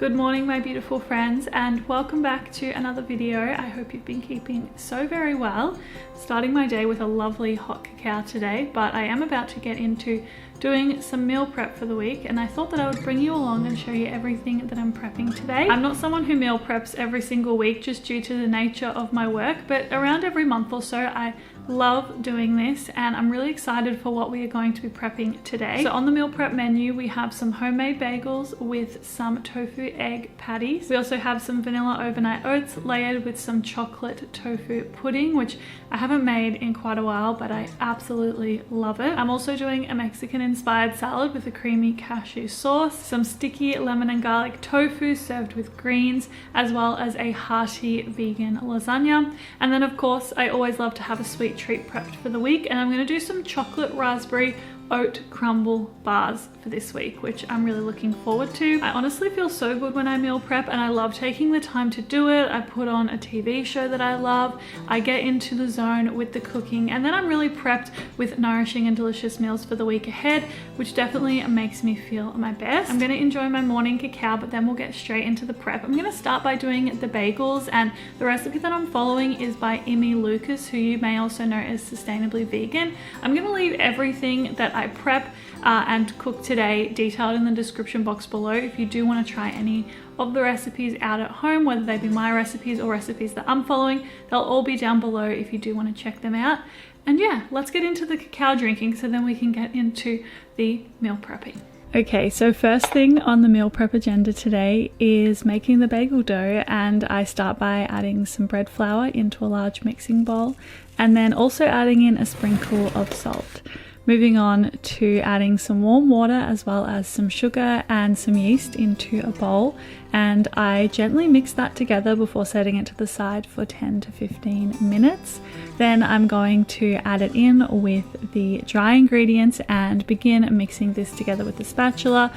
Good morning, my beautiful friends, and welcome back to another video. I hope you've been keeping so very well. Starting my day with a lovely hot cacao today, but I am about to get into doing some meal prep for the week, and I thought that I would bring you along and show you everything that I'm prepping today. I'm not someone who meal preps every single week just due to the nature of my work, but around every month or so I love doing this, and I'm really excited for what we are going to be prepping today. So on the meal prep menu we have some homemade bagels with some tofu egg patties. We also have some vanilla overnight oats layered with some chocolate tofu pudding, which I haven't made in quite a while, but I absolutely love it. I'm also doing a Mexican inspired salad with a creamy cashew sauce, some sticky lemon and garlic tofu served with greens, as well as a hearty vegan lasagna. And then of course I always love to have a sweet treat prepped for the week, and I'm going to do some chocolate raspberry oat crumble bars for this week, which I'm really looking forward to. I honestly feel so good when I meal prep, and I love taking the time to do it. I put on a TV show that I love, I get into the zone with the cooking, and then I'm really prepped with nourishing and delicious meals for the week ahead, which definitely makes me feel my best. I'm going to enjoy my morning cacao, but then we'll get straight into the prep. I'm going to start by doing the bagels, and the recipe that I'm following is by Imi Lucas, who you may also know as Sustainably Vegan. I'm going to leave everything that I prep and cook today detailed in the description box below if you do want to try any of the recipes out at home, whether they be my recipes or recipes that I'm following. They'll all be down below if you do want to check them out. And yeah, let's get into the cacao drinking so then we can get into the meal prepping. Okay, so first thing on the meal prep agenda today is making the bagel dough, and I start by adding some bread flour into a large mixing bowl and then also adding in a sprinkle of salt. Moving on to adding some warm water as well as some sugar and some yeast into a bowl, and I gently mix that together before setting it to the side for 10 to 15 minutes. Then I'm going to add it in with the dry ingredients and begin mixing this together with the spatula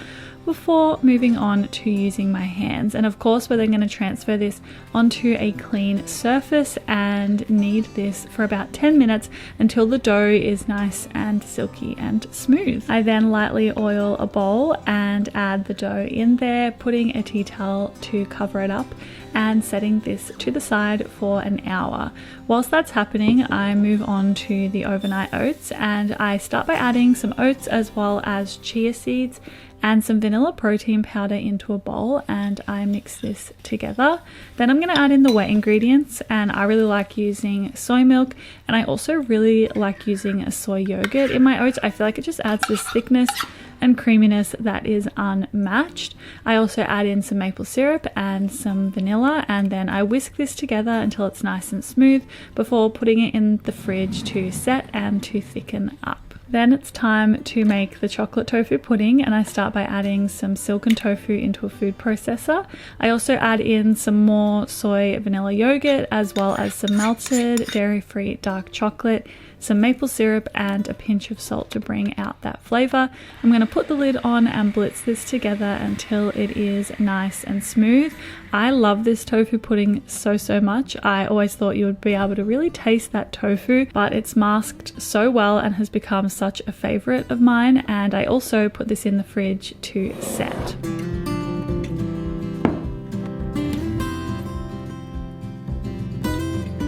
before moving on to using my hands. And of course we're then going to transfer this onto a clean surface and knead this for about 10 minutes until the dough is nice and silky and smooth. I then lightly oil a bowl and add the dough in there, putting a tea towel to cover it up and setting this to the side for an hour. Whilst that's happening, I move on to the overnight oats, and I start by adding some oats as well as chia seeds and some vanilla protein powder into a bowl, and I mix this together. Then I'm going to add in the wet ingredients, and I really like using soy milk, and I also really like using a soy yogurt in my oats. I feel like it just adds this thickness and creaminess that is unmatched. I also add in some maple syrup and some vanilla, and then I whisk this together until it's nice and smooth before putting it in the fridge to set and to thicken up. Then it's time to make the chocolate tofu pudding, and I start by adding some silken tofu into a food processor. I also add in some more soy vanilla yogurt as well as some melted dairy-free dark chocolate, some maple syrup and a pinch of salt to bring out that flavor. I'm going to put the lid on and blitz this together until it is nice and smooth. I love this tofu pudding so much. I always thought you would be able to really taste that tofu, but it's masked so well and has become such a favorite of mine. And I also put this in the fridge to set.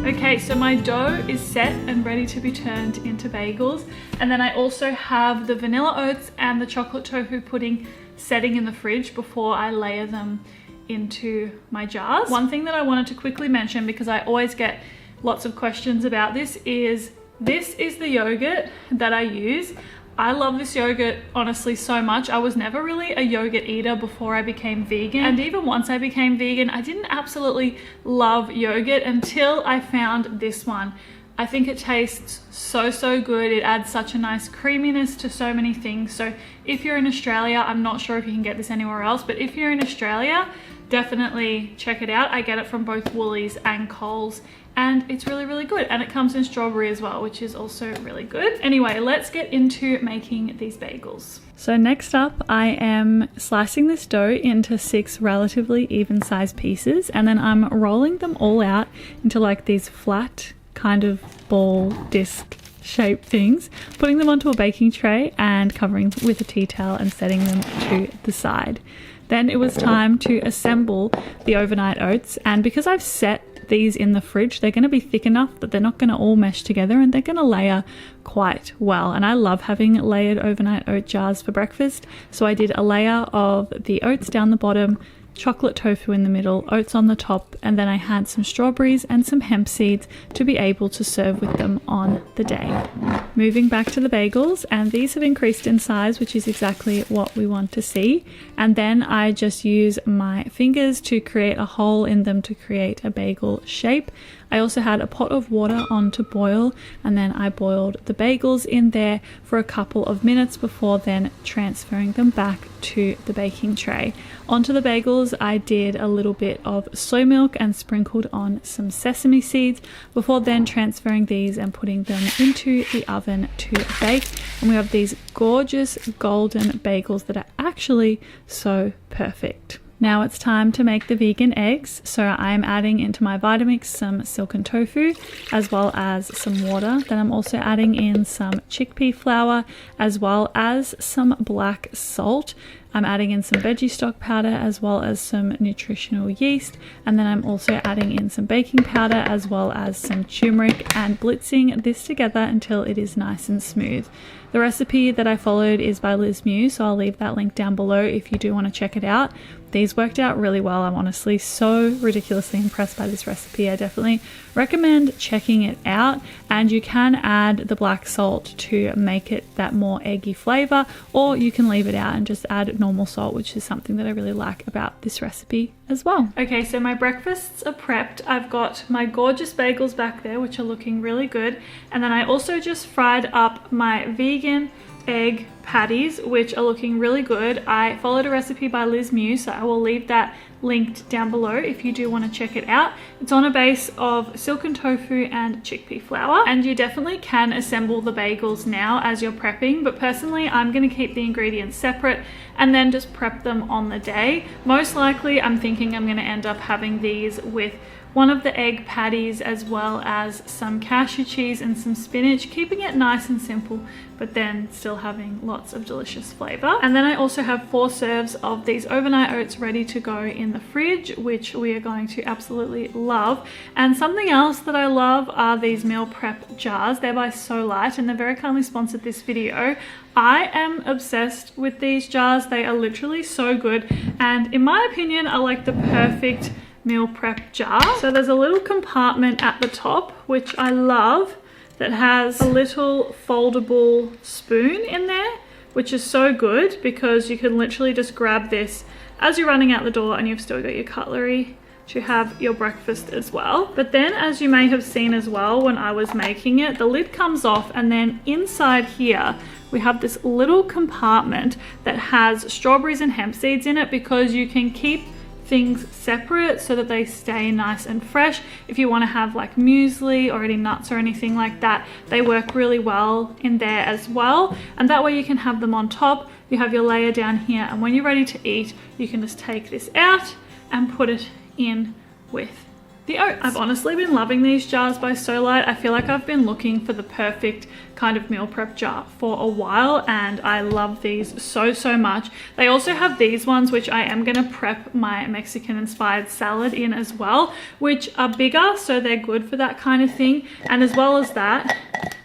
Okay, so my dough is set and ready to be turned into bagels, and then I also have the vanilla oats and the chocolate tofu pudding setting in the fridge before I layer them into my jars. One thing that I wanted to quickly mention, because I always get lots of questions about this is the yogurt that I use. I love this yogurt honestly so much. I was never really a yogurt eater before I became vegan, and even once I became vegan I didn't absolutely love yogurt until I found this one. I think it tastes so good. It adds such a nice creaminess to so many things. So if you're in Australia, I'm not sure if you can get this anywhere else, but if you're in Australia, definitely check it out. I get it from both Woolies and Coles, and it's really good, and it comes in strawberry as well, which is also really good. Anyway, let's get into making these bagels. So next up, I am slicing this dough into 6 relatively even sized pieces, and then I'm rolling them all out into like these flat kind of ball disc shaped things, putting them onto a baking tray and covering with a tea towel and setting them to the side. Then it was time to assemble the overnight oats, and because I've set these in the fridge, they're going to be thick enough that they're not going to all mesh together, and they're going to layer quite well. And I love having layered overnight oat jars for breakfast, so I did a layer of the oats down the bottom, chocolate tofu in the middle, oats on the top, and then I had some strawberries and some hemp seeds to be able to serve with them on the day. Moving back to the bagels, and these have increased in size, which is exactly what we want to see. And then I just use my fingers to create a hole in them to create a bagel shape. I also had a pot of water on to boil, and then I boiled the bagels in there for a couple of minutes before then transferring them back to the baking tray. Onto the bagels, I did a little bit of soy milk and sprinkled on some sesame seeds before then transferring these and putting them into the oven to bake. And we have these gorgeous golden bagels that are actually so perfect. Now it's time to make the vegan eggs. So I'm adding into my Vitamix some silken tofu as well as some water. Then I'm also adding in some chickpea flour as well as some black salt. I'm adding in some veggie stock powder as well as some nutritional yeast, and then I'm also adding in some baking powder as well as some turmeric and blitzing this together until it is nice and smooth. The recipe that I followed is by Liz Mew, so I'll leave that link down below if you do want to check it out. These worked out really well. I'm honestly so ridiculously impressed by this recipe. I definitely recommend checking it out, and you can add the black salt to make it that more eggy flavor, or you can leave it out and just add normal salt, which is something that I really like about this recipe as well. Okay, so my breakfasts are prepped. I've got my gorgeous bagels back there, which are looking really good, and then I also just fried up my vegan egg patties, which are looking really good. I followed a recipe by Liz Mew, so I will leave that linked down below if you do want to check it out. It's on a base of silken tofu and chickpea flour, and you definitely can assemble the bagels now as you're prepping, but personally I'm going to keep the ingredients separate and then just prep them on the day. Most likely I'm thinking I'm going to end up having these with one of the egg patties as well as some cashew cheese and some spinach, keeping it nice and simple but then still having lots of delicious flavor. And then I also have 4 serves of these overnight oats ready to go in the fridge, which we are going to absolutely love. And something else that I love are these meal prep jars. They're by So Light and they're very kindly sponsored this video. I am obsessed with these jars. They are literally so good, and in my opinion are like the perfect meal prep jar. So there's a little compartment at the top, which I love, that has a little foldable spoon in there, which is so good because you can literally just grab this as you're running out the door and you've still got your cutlery to have your breakfast as well. But then, as you may have seen as well when I was making it, the lid comes off, and then inside here we have this little compartment that has strawberries and hemp seeds in it, because you can keep things separate so that they stay nice and fresh. If you want to have like muesli or any nuts or anything like that, they work really well in there as well, and that way you can have them on top. You have your layer down here, and when you're ready to eat you can just take this out and put it in with the oats. I've honestly been loving these jars by So Light. I feel like I've been looking for the perfect kind of meal prep jar for a while, and I love these so much. They also have these ones which I am going to prep my Mexican inspired salad in as well, which are bigger, so they're good for that kind of thing. And as well as that,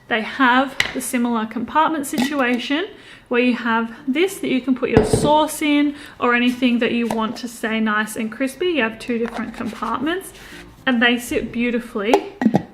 they have the similar compartment situation where you have this that you can put your sauce in or anything that you want to stay nice and crispy. You have 2 different compartments, and they sit beautifully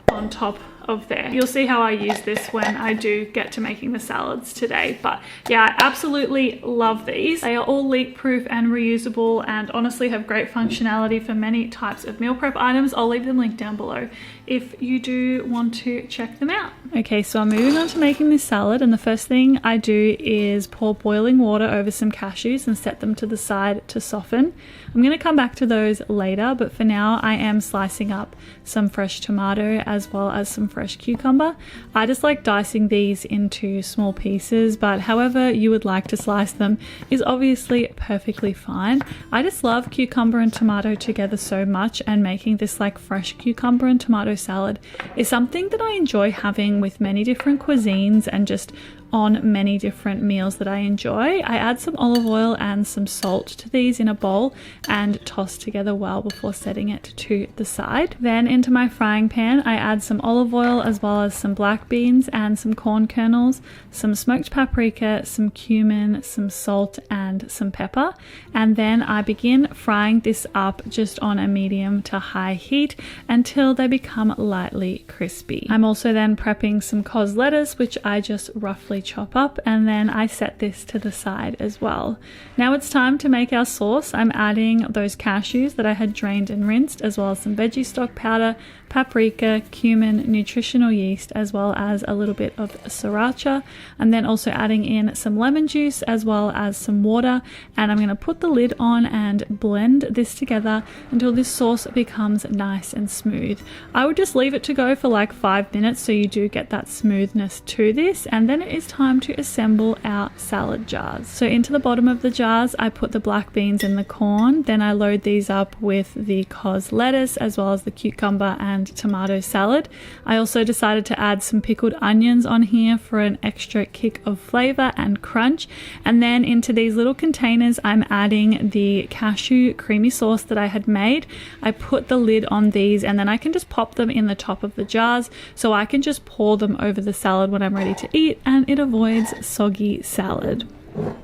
on top of there. You'll see how I use this when I do get to making the salads today. But yeah, I absolutely love these. They are all leak proof and reusable, and honestly have great functionality for many types of meal prep items. I'll leave them linked down below if you do want to check them out. Okay, so I'm moving on to making this salad, and the first thing I do is pour boiling water over some cashews and set them to the side to soften. I'm going to come back to those later, but for now I am slicing up some fresh tomato as well as some fresh cucumber. I just like dicing these into small pieces, but however you would like to slice them is obviously perfectly fine. I just love cucumber and tomato together so much, and making this like fresh cucumber and tomato salad is something that I enjoy having with many different cuisines and just on many different meals that I enjoy. I add some olive oil and some salt to these in a bowl and toss together well before setting it to the side. Then into my frying pan, I add some olive oil as well as some black beans and some corn kernels, some smoked paprika, some cumin, some salt and some pepper. And then I begin frying this up just on a medium to high heat until they become lightly crispy. I'm also then prepping some cos lettuce, which I just roughly chop up, and then I set this to the side as well. Now it's time to make our sauce. I'm adding those cashews that I had drained and rinsed, as well as some veggie stock powder, paprika, cumin, nutritional yeast, as well as a little bit of sriracha, and then also adding in some lemon juice as well as some water. And I'm going to put the lid on and blend this together until this sauce becomes nice and smooth. I would just leave it to go for like 5 minutes so you do get that smoothness to this, and then it is time to assemble our salad jars. So into the bottom of the jars I put the black beans and the corn, then I load these up with the cos lettuce as well as the cucumber and tomato salad. I also decided to add some pickled onions on here for an extra kick of flavor and crunch. And then into these little containers I'm adding the cashew creamy sauce that I had made. I put the lid on these and then I can just pop them in the top of the jars so I can just pour them over the salad when I'm ready to eat, and it avoids soggy salad.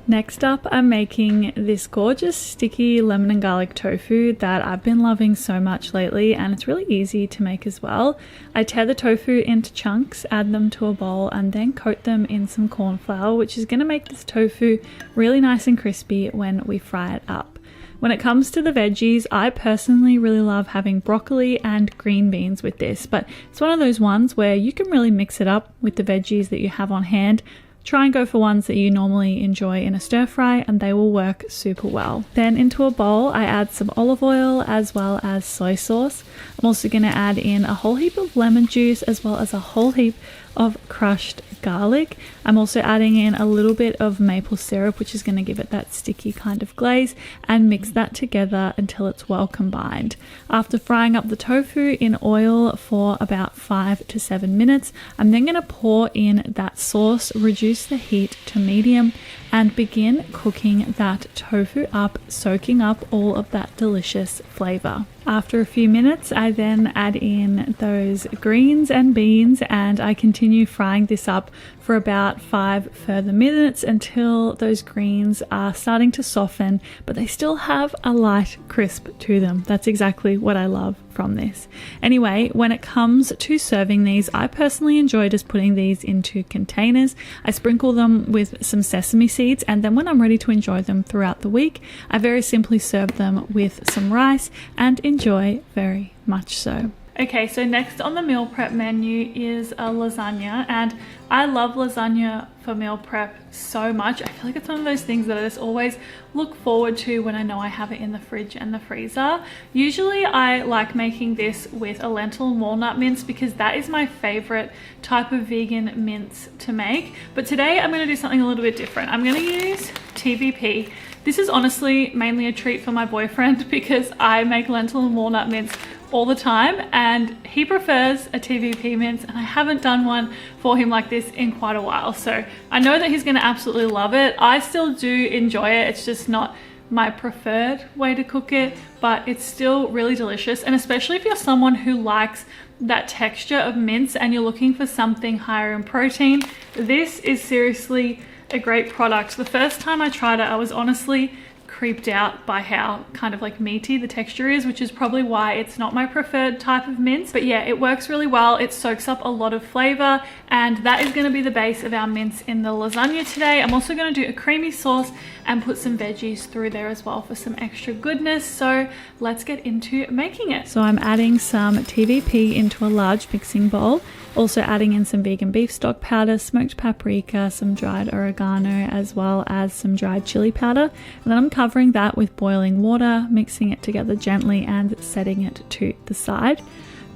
Next up, I'm making this gorgeous sticky lemon and garlic tofu that I've been loving so much lately, and it's really easy to make as well. I tear the tofu into chunks, add them to a bowl, and then coat them in some corn flour, which is going to make this tofu really nice and crispy when we fry it up. When it comes to the veggies, I personally really love having broccoli and green beans with this, but it's one of those ones where you can really mix it up with the veggies that you have on hand. Try and go for ones that you normally enjoy in a stir fry and they will work super well. Then into a bowl I add some olive oil as well as soy sauce. I'm also going to add in a whole heap of lemon juice as well as a whole heap of crushed garlic. I'm also adding in a little bit of maple syrup, which is going to give it that sticky kind of glaze, and mix that together until it's well combined. After frying up the tofu in oil for about 5 to 7 minutes, I'm then going to pour in that sauce, reduce the heat to medium, and begin cooking that tofu up, soaking up all of that delicious flavor. After a few minutes, I then add in those greens and beans, and I continue frying this up for about 5 further minutes until those greens are starting to soften, but they still have a light crisp to them. That's exactly what I love from this. Anyway, when it comes to serving these, I personally enjoy just putting these into containers. I sprinkle them with some sesame seeds, and then when I'm ready to enjoy them throughout the week, I very simply serve them with some rice and enjoy very much so. Okay, so next on the meal prep menu is a lasagna, and I love lasagna for meal prep so much. I feel like it's one of those things that I just always look forward to when I know I have it in the fridge and the freezer. Usually I like making this with a lentil and walnut mince because that is my favorite type of vegan mince to make. But today I'm going to do something a little bit different. I'm going to use TBP. This is honestly mainly a treat for my boyfriend because I make lentil and walnut mince all the time and he prefers a TBP mince, and I haven't done one for him like this in quite a while. So I know that he's going to absolutely love it. I still do enjoy it. It's just not my preferred way to cook it, but it's still really delicious. And especially if you're someone who likes that texture of mince and you're looking for something higher in protein, this is seriously a great product. The first time I tried it, I was honestly creeped out by how kind of like meaty the texture is, which is probably why it's not my preferred type of mince. But yeah, it works really well. It soaks up a lot of flavor, and that is going to be the base of our mince in the lasagna today. I'm also going to do a creamy sauce and put some veggies through there as well for some extra goodness. So let's get into making it. So I'm adding some TVP into a large mixing bowl. Also adding in some vegan beef stock powder, smoked paprika, some dried oregano, as well as some dried chili powder. And then I'm covering that with boiling water, mixing it together gently and setting it to the side.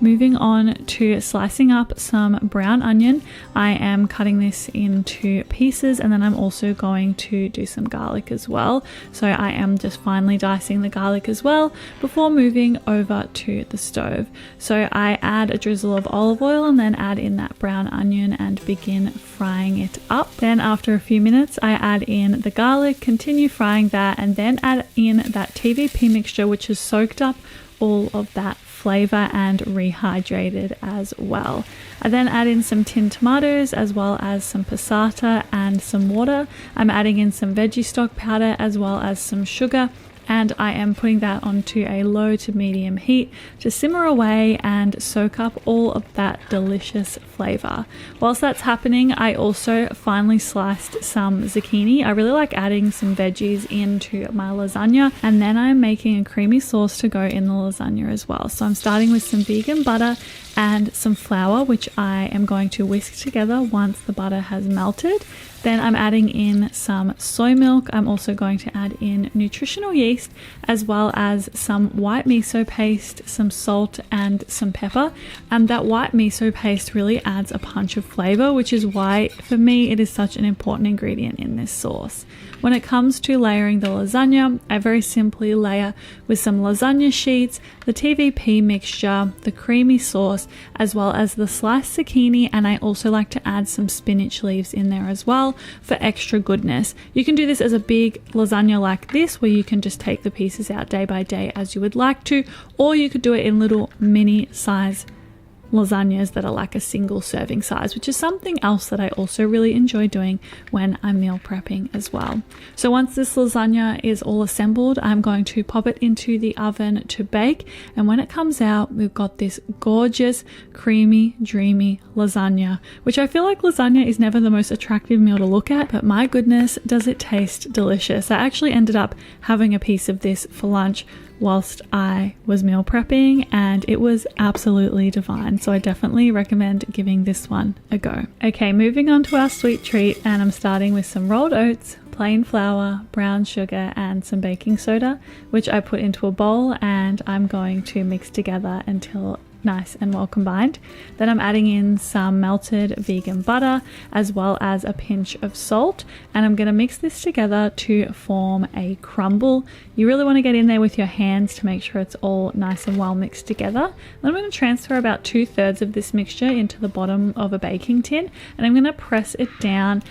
Moving on to slicing up some brown onion. I am cutting this into pieces, and then I'm also going to do some garlic as well. So I am just finely dicing the garlic as well before moving over to the stove. So I add a drizzle of olive oil and then add in that brown onion and begin frying it up. Then after a few minutes, I add in the garlic, continue frying that, and then add in that TVP mixture, which has soaked up all of that flavor and rehydrated as well. I then add in some tinned tomatoes as well as some passata and some water. I'm adding in some veggie stock powder as well as some sugar, and I am putting that onto a low to medium heat to simmer away and soak up all of that delicious flavor. Whilst that's happening, I also finely sliced some zucchini. I really like adding some veggies into my lasagna, and then I'm making a creamy sauce to go in the lasagna as well. So I'm starting with some vegan butter and some flour, which I am going to whisk together once the butter has melted. Then I'm adding in some soy milk. I'm also going to add in nutritional yeast as well as some white miso paste, some salt and some pepper. And that white miso paste really adds a punch of flavor, which is why for me it is such an important ingredient in this sauce. When it comes to layering the lasagna, I very simply layer with some lasagna sheets, the TVP mixture, the creamy sauce, as well as the sliced zucchini, and I also like to add some spinach leaves in there as well for extra goodness. You can do this as a big lasagna like this, where you can just take the pieces out day by day as you would like to, or you could do it in little mini size lasagnas that are like a single serving size, which is something else that I also really enjoy doing when I'm meal prepping as well. So once this lasagna is all assembled, I'm going to pop it into the oven to bake, and when it comes out, we've got this gorgeous, creamy, dreamy lasagna, which I feel like lasagna is never the most attractive meal to look at, but my goodness, does it taste delicious. I actually ended up having a piece of this for lunch whilst I was meal prepping, and it was absolutely divine. So I definitely recommend giving this one a go. Okay, moving on to our sweet treat, and I'm starting with some rolled oats, plain flour, brown sugar, and some baking soda, which I put into a bowl, and I'm going to mix together until nice and well combined. Then I'm adding in some melted vegan butter as well as a pinch of salt, and I'm going to mix this together to form a crumble. You really want to get in there with your hands to make sure it's all nice and well mixed together. Then I'm going to transfer about 2/3 of this mixture into the bottom of a baking tin, and I'm going to press it down,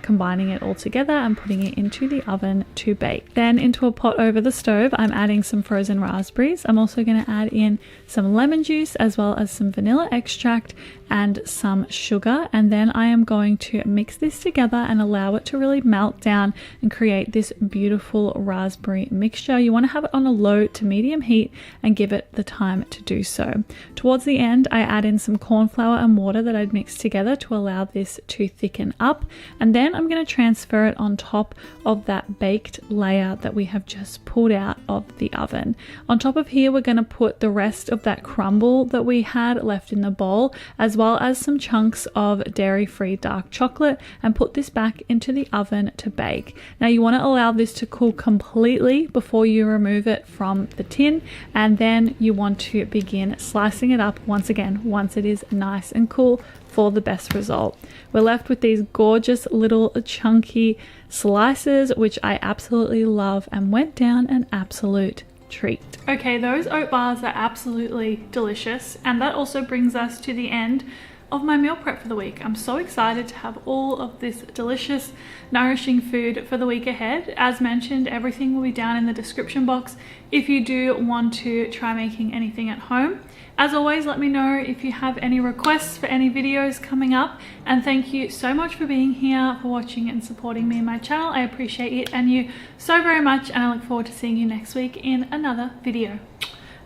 combining it all together and putting it into the oven to bake. Then into a pot over the stove, I'm adding some frozen raspberries. I'm also going to add in some lemon juice as well as some vanilla extract and some sugar, and then I am going to mix this together and allow it to really melt down and create this beautiful raspberry mixture. You want to have it on a low to medium heat and give it the time to do so. Towards the end, I add in some corn flour and water that I'd mixed together to allow this to thicken up, and then I'm going to transfer it on top of that baked layer that we have just pulled out of the oven. On top of here, we're going to put the rest of that crumble that we had left in the bowl, as well as some chunks of dairy-free dark chocolate, and put this back into the oven to bake. Now you want to allow this to cool completely before you remove it from the tin, and then you want to begin slicing it up once again once it is nice and cool for the best result. We're left with these gorgeous little chunky slices, which I absolutely love and went down an absolute treat. Okay, those oat bars are absolutely delicious, and that also brings us to the end of my meal prep for the week. I'm so excited to have all of this delicious, nourishing food for the week ahead. As mentioned, everything will be down in the description box if you do want to try making anything at home. As always, let me know if you have any requests for any videos coming up, and thank you so much for being here, for watching and supporting me and my channel. I appreciate it and you so very much, and I look forward to seeing you next week in another video.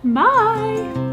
Bye!